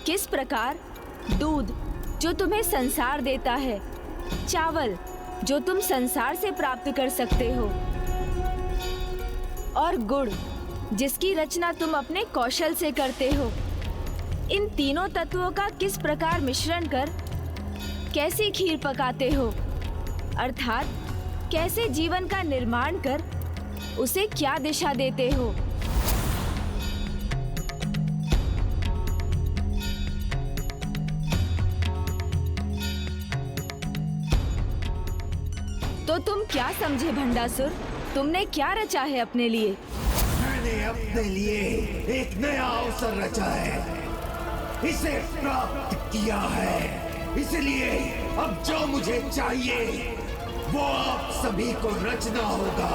किस प्रकार दूध जो तुम्हें संसार देता है, चावल जो तुम संसार से प्राप्त कर सकते हो, और गुड़ जिसकी रचना तुम अपने कौशल से करते हो, इन तीनों तत्वों का किस प्रकार मिश्रण कर कैसी खीर पकाते हो, अर्थात कैसे जीवन का निर्माण कर उसे क्या दिशा देते हो। तो तुम क्या समझे भंडासुर, तुमने क्या रचा है अपने लिए? मैंने अपने लिए एक नया अवसर रचा है, इसे प्राप्त किया है, इसलिए अब जो मुझे चाहिए वो आप सभी को रचना होगा।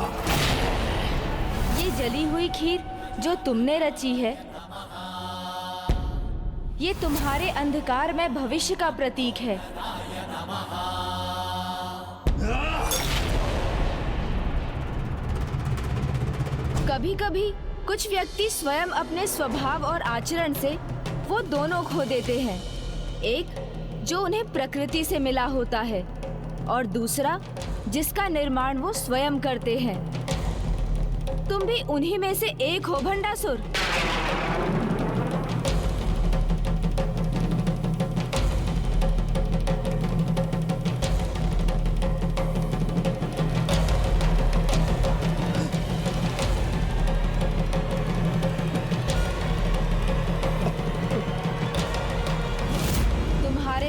ये जली हुई खीर जो तुमने रची है, ये तुम्हारे अंधकार में भविष्य का प्रतीक है। कभी कभी कुछ व्यक्ति स्वयं अपने स्वभाव और आचरण से वो दोनों खो देते हैं, एक जो उन्हें प्रकृति से मिला होता है और दूसरा जिसका निर्माण वो स्वयं करते हैं। तुम भी उन्हीं में से एक हो भंडासुर।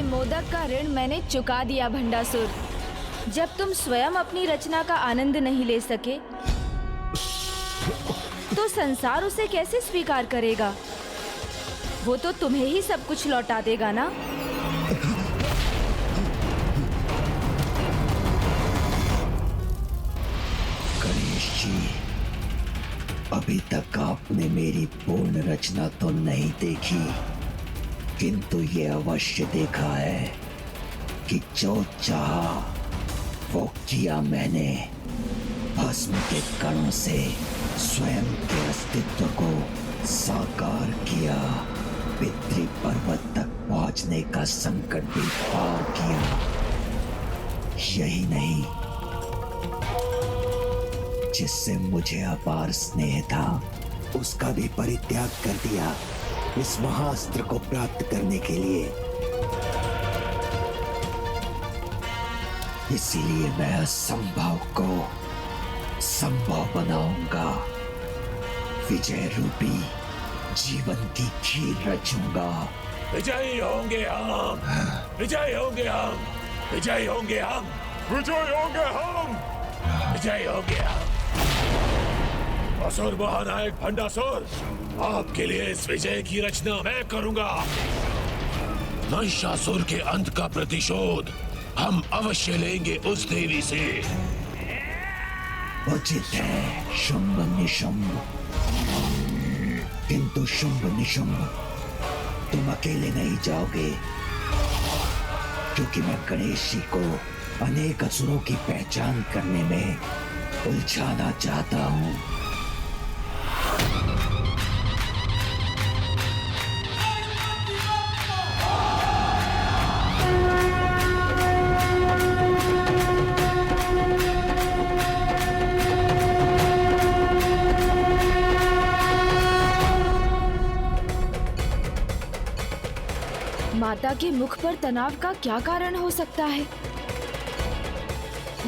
मोदक का ऋण मैंने चुका दिया भंडासुर। जब तुम स्वयं अपनी रचना का आनंद नहीं ले सके तो संसार उसे कैसे स्वीकार करेगा? वो तो तुम्हें ही सब कुछ लौटा देगा ना। गणेश जी, अभी तक आपने मेरी पूर्ण रचना तो नहीं देखी, किंतु ये अवश्य देखा है कि जो चाहा वो किया मैंने। भस्म के कणों से स्वयं के अस्तित्व को साकार किया, पितृ पर्वत तक पहुंचने का संकट भी पार किया। यही नहीं, जिससे मुझे अपार स्नेह था उसका भी परित्याग कर दिया इस महाअस्त्र को प्राप्त करने के लिए। इसीलिए मैं असंभव को संभव बनाऊंगा, विजय रूपी जीवन की खीर रचूंगा। विजयी होंगे हम, विजयी होंगे हम, विजयी होंगे हम, विजयी होंगे हम, विजयी होंगे हम। असुर महानायक भंडासुर, आपके लिए इस विजय की रचना मैं करूंगा। महिषासुर के अंत का प्रतिशोध हम अवश्य लेंगे उस देवी से। उचित है शुंभ निशुंभ, किंतु शुंभ निशुंभ तुम अकेले नहीं जाओगे, क्योंकि मैं गणेश जी को अनेक असुरों की पहचान करने में उलझाना चाहता हूँ। माता के मुख पर तनाव का क्या कारण हो सकता है,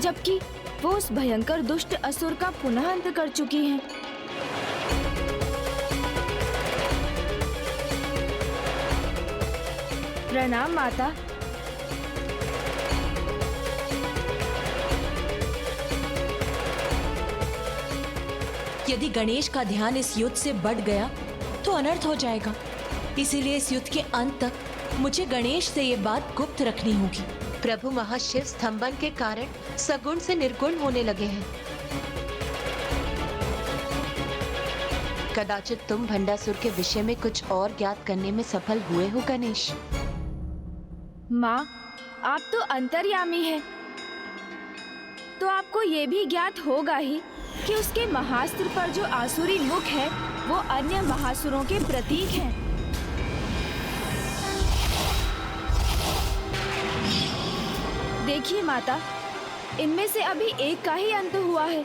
जबकि वो उस भयंकर दुष्ट असुर का पुनः अंत कर चुकी हैं। प्रणाम माता। यदि गणेश का ध्यान इस युद्ध से बढ़ गया तो अनर्थ हो जाएगा, इसीलिए इस युद्ध के अंत तक मुझे गणेश से ये बात गुप्त रखनी होगी। प्रभु महाशिव स्तंभन के कारण सगुण से निर्गुण होने लगे हैं। कदाचित तुम भंडासुर के विषय में कुछ और ज्ञात करने में सफल हुए हो गणेश। माँ, आप तो अंतर्यामी हैं, तो आपको ये भी ज्ञात होगा ही कि उसके महास्त्र पर जो आसुरी मुख है वो अन्य महासुरों के प्रतीक हैं। देखिए माता, इनमें से अभी एक का ही अंत हुआ है,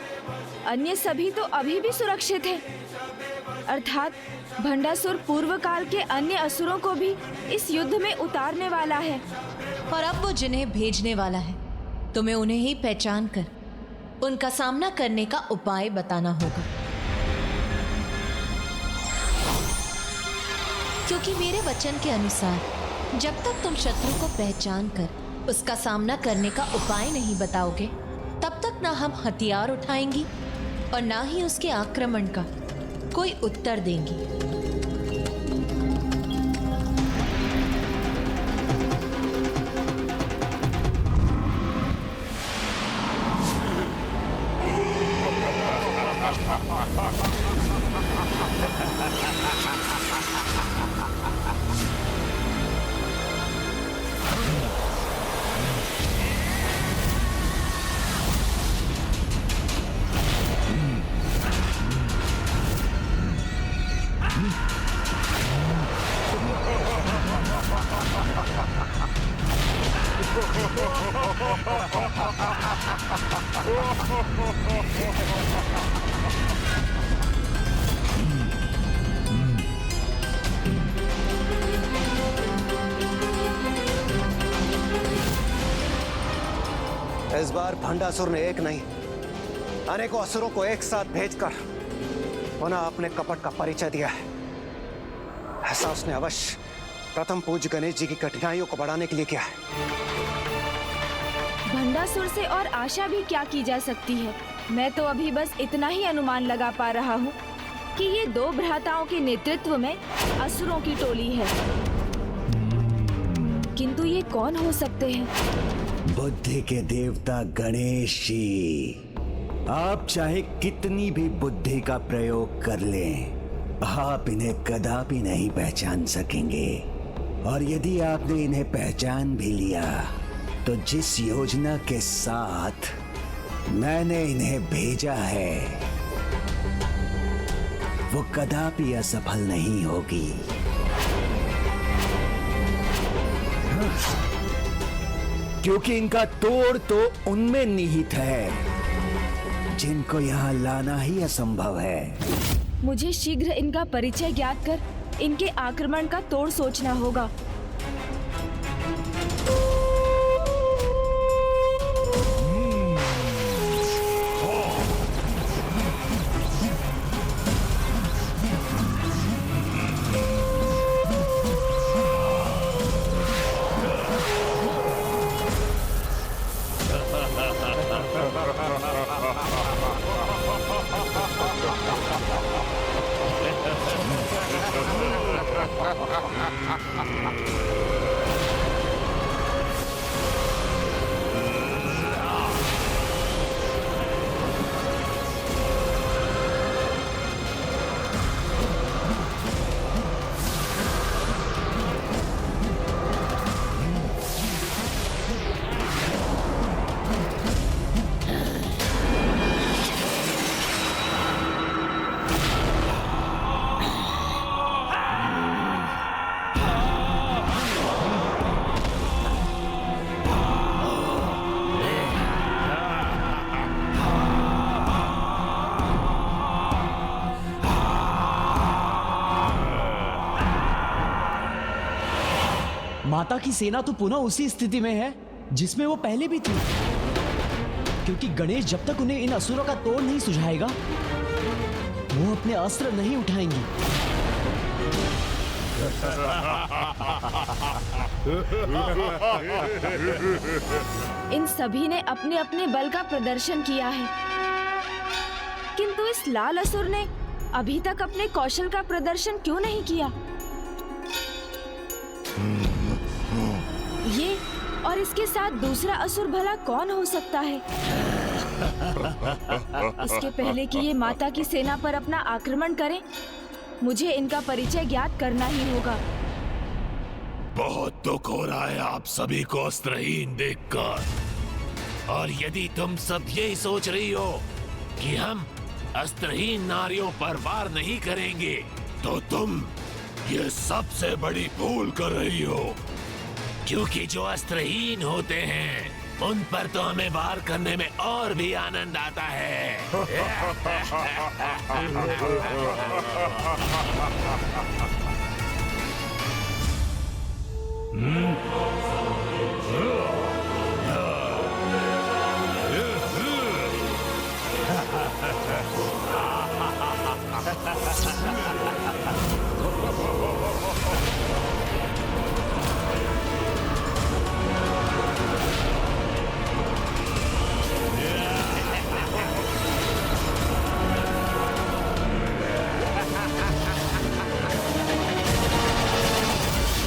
अन्य सभी तो अभी भी सुरक्षित हैं। अर्थात भंडासुर पूर्व काल के अन्य असुरों को भी इस युद्ध में उतारने वाला है। और अब वो जिन्हें भेजने वाला है, तुम्हें उन्हें ही पहचान कर उनका सामना करने का उपाय बताना होगा। क्योंकि मेरे वचन के अनुसार जब तक तुम शत्रु को पहचान कर उसका सामना करने का उपाय नहीं बताओगे, तब तक ना हम हथियार उठाएंगी और ना ही उसके आक्रमण का कोई उत्तर देंगी। इस बार भंडासुर ने एक नहीं अनेकों असुरों को एक साथ भेजकर पुनः अपने कपट का परिचय दिया है। ऐसा उसने अवश्य प्रथम पूज्य गणेश जी की कठिनाइयों को बढ़ाने के लिए किया है। भंडासुर से और आशा भी क्या की जा सकती है। मैं तो अभी बस इतना ही अनुमान लगा पा रहा हूँ कि ये दो भ्राताओं के नेतृत्व में असुरों की टोली है, किंतु ये कौन हो सकते हैं? बुद्धि के देवता गणेश जी, आप चाहे कितनी भी बुद्धि का प्रयोग कर लें, आप इन्हें कदापि नहीं पहचान सकेंगे। और यदि आपने इन्हें पहचान भी लिया तो जिस योजना के साथ मैंने इन्हें भेजा है वो कदापि असफल नहीं होगी। क्योंकि इनका तोड़ तो उनमें निहित है जिनको यहाँ लाना ही असंभव है। मुझे शीघ्र इनका परिचय ज्ञात कर इनके आक्रमण का तोड़ सोचना होगा। माता की सेना तो पुनः उसी स्थिति में है जिसमें वो पहले भी थी, क्योंकि गणेश जब तक उन्हें इन असुरों का तोड़ नहीं सुझाएगा वो अपने अस्त्र नहीं उठाएंगी। इन सभी ने अपने अपने बल का प्रदर्शन किया है, किंतु इस लाल असुर ने अभी तक अपने कौशल का प्रदर्शन क्यों नहीं किया? ये और इसके साथ दूसरा असुर भला कौन हो सकता है? इसके पहले कि ये माता की सेना पर अपना आक्रमण करें, मुझे इनका परिचय ज्ञात करना ही होगा। बहुत दुख हो रहा है आप सभी को अस्त्रहीन देखकर, और यदि तुम सब यही सोच रही हो कि हम अस्त्रहीन नारियों पर वार नहीं करेंगे, तो तुम ये सबसे बड़ी भूल कर रही हो। क्योंकि जो अस्त्रहीन होते हैं उन पर तो हमें वार करने में और भी आनंद आता है।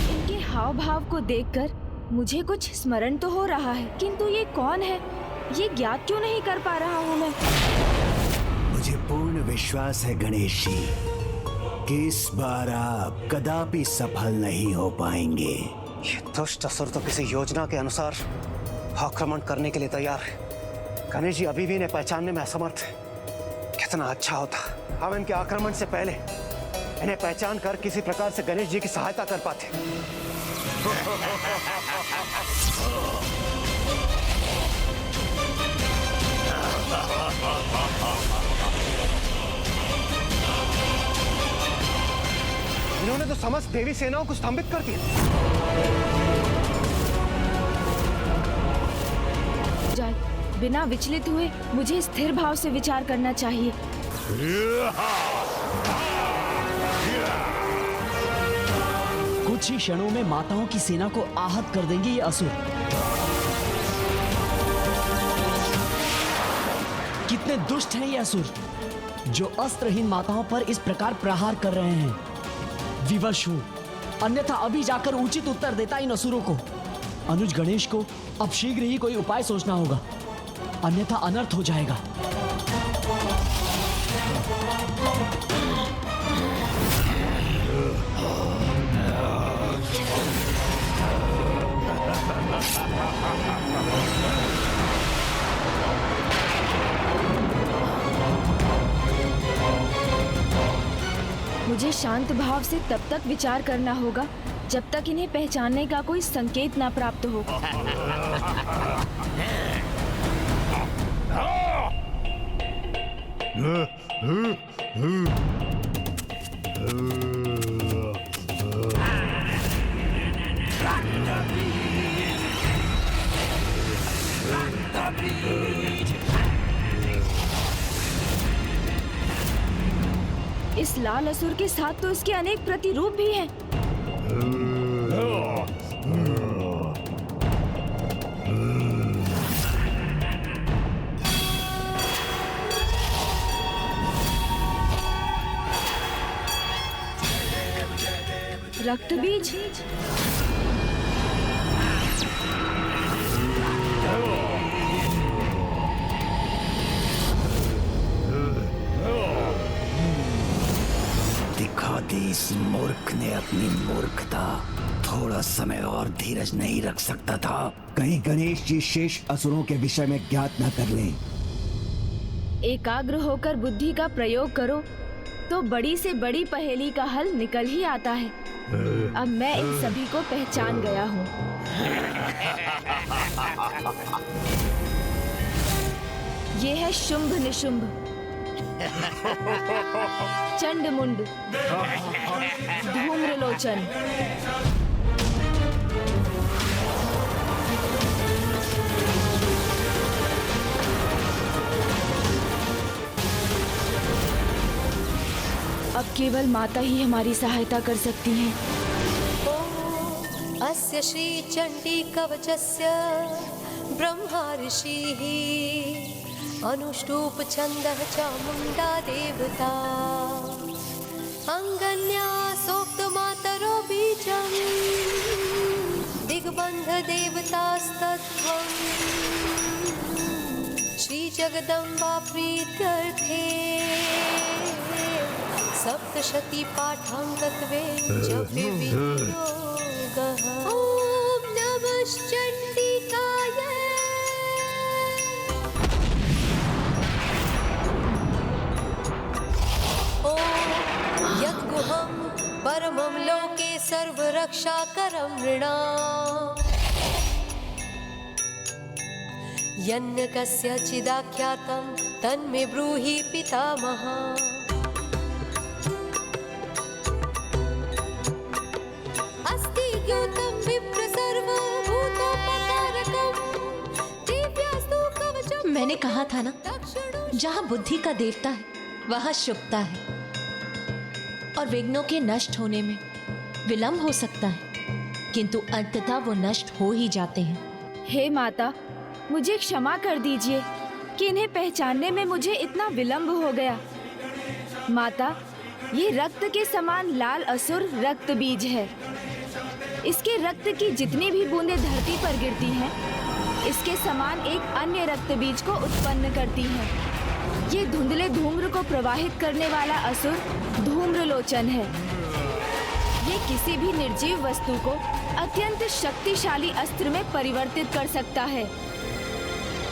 इनके हाव भाव को देखकर मुझे कुछ स्मरण तो हो रहा है, किंतु ये कौन है, ये ज्ञात क्यों नहीं कर पा रहा हूँ मैं। मुझे पूर्ण विश्वास है गणेश जी कि इस बार आप कदापि सफल नहीं हो पाएंगे। ये दुष्ट असुर तो किसी योजना के अनुसार आक्रमण करने के लिए तैयार है। गणेश जी अभी भी इन्हें पहचानने में असमर्थ है। कितना अच्छा होता हम इनके आक्रमण से पहले इन्हें पहचान कर किसी प्रकार से गणेश जी की सहायता कर पाते। इन्होंने तो समस्त देवी सेनाओं को स्तंभित कर दिया। जाए, बिना विचलित हुए मुझे स्थिर भाव से विचार करना चाहिए। कुछ ही क्षणों में माताओं की सेना को आहत कर देंगे ये असुर। कितने दुष्ट हैं ये असुर जो अस्त्रहीन माताओं पर इस प्रकार प्रहार कर रहे हैं। विवश हूं, अन्यथा अभी जाकर उचित उत्तर देता इन असुरों को। अनुज गणेश को अब शीघ्र ही कोई उपाय सोचना होगा, अन्यथा अनर्थ हो जाएगा। मुझे शांत भाव से तब तक विचार करना होगा जब तक इन्हें पहचानने का कोई संकेत ना प्राप्त हो। इस लाल असुर के साथ तो इसके अनेक प्रतिरूप भी हैं। रक्त बीज, दिखा दी इस मूर्ख ने अपनी मूर्खता। थोड़ा समय और धीरज नहीं रख सकता था? कहीं गणेश जी शेष असुरों के विषय में ज्ञात न कर लें। एकाग्र होकर बुद्धि का प्रयोग करो तो बड़ी से बड़ी पहेली का हल निकल ही आता है। अब मैं इन सभी को पहचान गया हूँ। ये है शुंभ निशुंभ, चंडमुंड, धूम्रलोचन, अब केवल माता ही हमारी सहायता कर सकती हैं। अस्य श्री चंडी कवचस्य ब्रह्मा ऋषिः अनुष्टुप छन्दः चामुण्डा देवता अंगन्या सोक्त मातरो बीजं दिग्बन्ध देवतास्तत्त्वं श्री जगदम्बा प्रीत्यर्थे सप्तशती पाठांगत्वे जपे विनियोगः। ॐ नमः चण्डिकाय। ॐ यद्गुहं परमं लोके सर्वरक्षाकरं नृणाम् यन्न कस्यचिदाख्यातं तन्मे ब्रूहि पितामह। अस्ति द्योतं विप्र सर्वभूतोपकारकं दिव्यास्तु कवचं। मैंने कहा था ना, दक्षिणो जहाँ बुद्धि का देवता है वहाँ शुभता है, और विघ्नों के नष्ट होने में विलंब हो सकता है, किंतु अंततः वो नष्ट हो ही जाते हैं। हे माता, मुझे क्षमा कर दीजिए कि इन्हें पहचानने में मुझे इतना विलंब हो गया। माता, ये रक्त के समान लाल असुर रक्त बीज है। इसके रक्त की जितनी भी बूंदें धरती पर गिरती हैं, इसके समान एक अन्य रक्त बीज को उत्पन्न करती हैं। ये धुंधले धूम्र को प्रवाहित करने वाला असुर धूम्रलोचन है। ये किसी भी निर्जीव वस्तु को अत्यंत शक्तिशाली अस्त्र में परिवर्तित कर सकता है।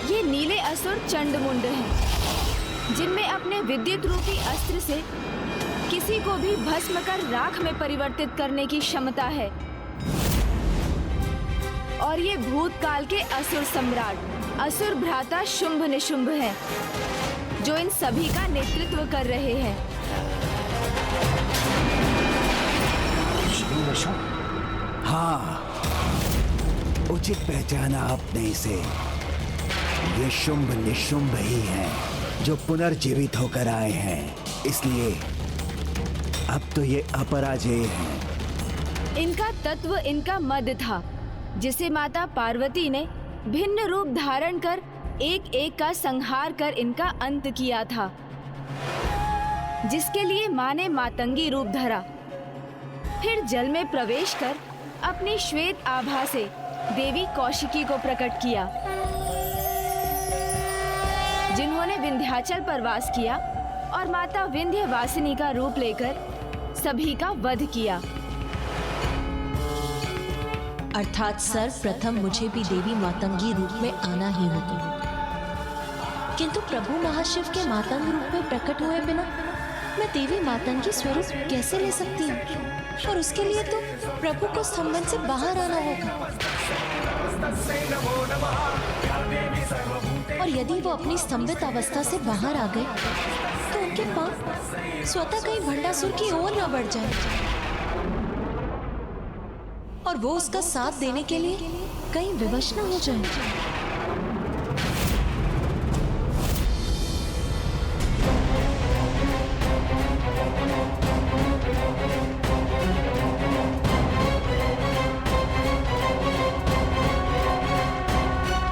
ये नीले असुर चंडमुंड हैं, जिनमें अपने विद्युत रूपी अस्त्र से किसी को भी भस्म कर राख में परिवर्तित करने की क्षमता है। और ये भूतकाल के असुर सम्राट असुर भ्राता शुंभ निशुंभ हैं, जो इन सभी का नेतृत्व कर रहे हैं। हाँ, उचित पहचाना आपने इसे। ये शुंभ निशुंभ ही हैं, जो पुनर्जीवित होकर आए हैं, इसलिए अब तो ये अपराजेय हैं। इनका तत्व इनका मद था, जिसे माता पार्वती ने भिन्न रूप धारण कर एक एक का संहार कर इनका अंत किया था, जिसके लिए माँ ने मातंगी रूप धरा। फिर जल में प्रवेश कर अपनी श्वेत आभा से देवी कौशिकी को प्रकट किया, जिन्होंने विंध्याचल पर वास किया और माता विंध्यवासिनी का रूप लेकर सभी का वध किया। अर्थात सर्वप्रथम मुझे भी देवी मातंगी रूप में आना ही होगा, किंतु प्रभु महाशिव के मातंग रूप में प्रकट हुए बिना मैं देवी मातंगी स्वरूप कैसे ले सकती हूँ? और उसके लिए तो प्रभु को स्तंभन से बाहर आना होगा। और यदि वो अपनी स्तंभित अवस्था से बाहर आ गए तो उनके पांव स्वतः कहीं भंडासुर की ओर न बढ़ जाए, और वो उसका साथ देने के लिए कहीं विवश न हो जाए।